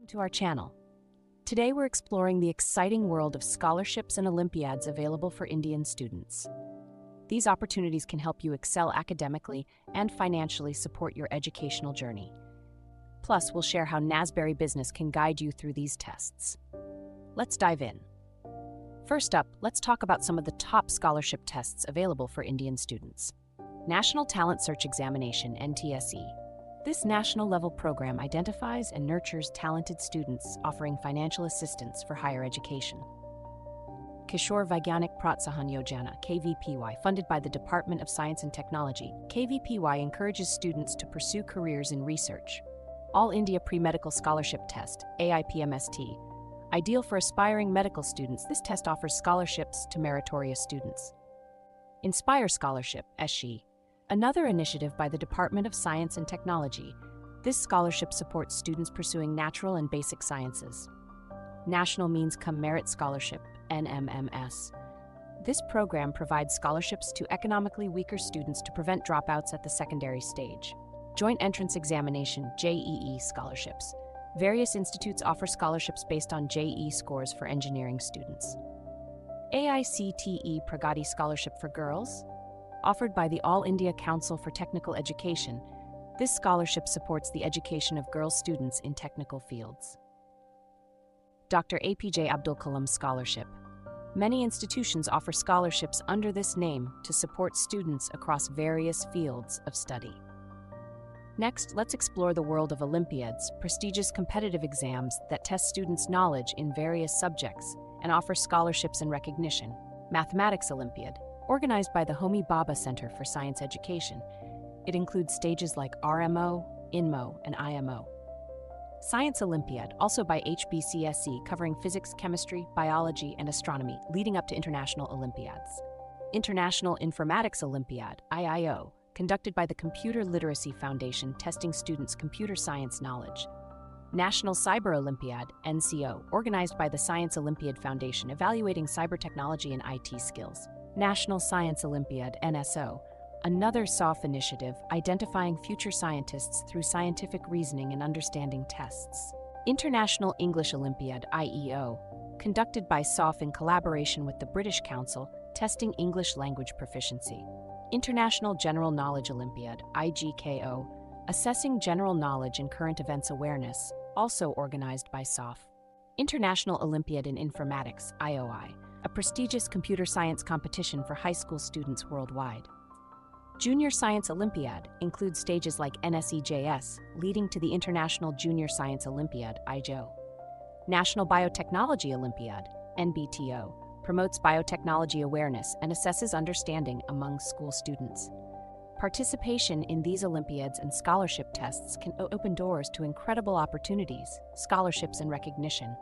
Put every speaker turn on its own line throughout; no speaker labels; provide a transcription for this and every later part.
To our channel. Today we're exploring the exciting world of scholarships and Olympiads available for Indian students. These opportunities can help you excel academically and financially support your educational journey. Plus, we'll share how Nasberry Business can guide you through these tests. Let's dive in. First up, let's talk about some of the top scholarship tests available for Indian students. National Talent Search Examination, NTSE. This national-level program identifies and nurtures talented students offering financial assistance for higher education. Kishore Vaigyanik Protsahan Yojana, KVPY, funded by the Department of Science and Technology, KVPY encourages students to pursue careers in research. All India Pre-Medical Scholarship Test, AIPMST. Ideal for aspiring medical students, this test offers scholarships to meritorious students. Inspire Scholarship, SSHI. Another initiative by the Department of Science and Technology, this scholarship supports students pursuing natural and basic sciences. National Means Cum Merit Scholarship, NMMS. This program provides scholarships to economically weaker students to prevent dropouts at the secondary stage. Joint Entrance Examination, JEE scholarships. Various institutes offer scholarships based on JEE scores for engineering students. AICTE Pragati Scholarship for Girls. Offered by the All India Council for Technical Education, this scholarship supports the education of girl students in technical fields. Dr. APJ Abdul Kalam Scholarship. Many institutions offer scholarships under this name to support students across various fields of study. Next, let's explore the world of Olympiads, prestigious competitive exams that test students' knowledge in various subjects and offer scholarships and recognition. Mathematics Olympiad. Organized by the Homi Bhabha Center for Science Education, it includes stages like RMO, INMO, and IMO. Science Olympiad, also by HBCSE, covering physics, chemistry, biology, and astronomy, leading up to international Olympiads. International Informatics Olympiad, IIO, conducted by the Computer Literacy Foundation, testing students' computer science knowledge. National Cyber Olympiad, NCO, organized by the Science Olympiad Foundation, evaluating cyber technology and IT skills. National Science Olympiad, NSO, another SOF initiative identifying future scientists through scientific reasoning and understanding tests. International English Olympiad, IEO, conducted by SOF in collaboration with the British Council, testing English language proficiency. International General Knowledge Olympiad, IGKO, assessing general knowledge and current events awareness, also organized by SOF. International Olympiad in Informatics, IOI, a prestigious computer science competition for high school students worldwide. Junior Science Olympiad includes stages like NSEJS, leading to the International Junior Science Olympiad, IJO. National Biotechnology Olympiad, NBTO, promotes biotechnology awareness and assesses understanding among school students. Participation in these Olympiads and scholarship tests can open doors to incredible opportunities, scholarships, and recognition.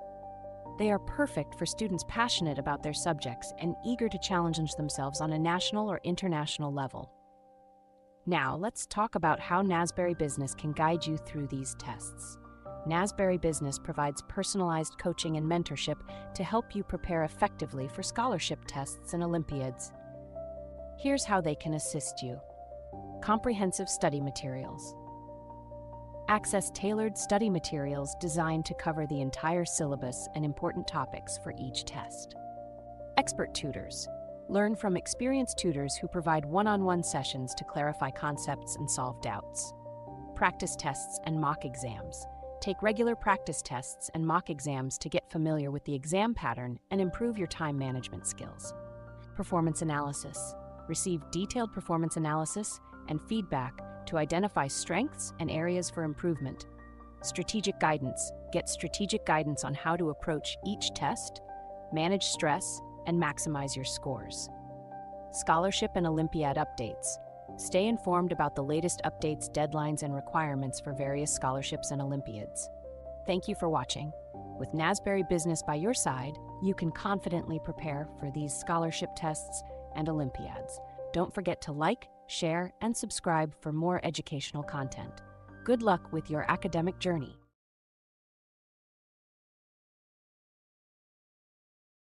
They are perfect for students passionate about their subjects and eager to challenge themselves on a national or international level. Now, let's talk about how Nasberry Business can guide you through these tests. Nasberry Business provides personalized coaching and mentorship to help you prepare effectively for scholarship tests and Olympiads. Here's how they can assist you. Comprehensive study materials. Access tailored study materials designed to cover the entire syllabus and important topics for each test. Expert tutors. Learn from experienced tutors who provide one-on-one sessions to clarify concepts and solve doubts. Practice tests and mock exams. Take regular practice tests and mock exams to get familiar with the exam pattern and improve your time management skills. Performance analysis. Receive detailed performance analysis and feedback to identify strengths and areas for improvement. Strategic guidance. Get strategic guidance on how to approach each test, manage stress, and maximize your scores. Scholarship and Olympiad updates. Stay informed about the latest updates, deadlines, and requirements for various scholarships and Olympiads. Thank you for watching. With Nasberry Business by your side, you can confidently prepare for these scholarship tests and Olympiads. Don't forget to like, share, and subscribe for more educational content. Good luck with your academic journey.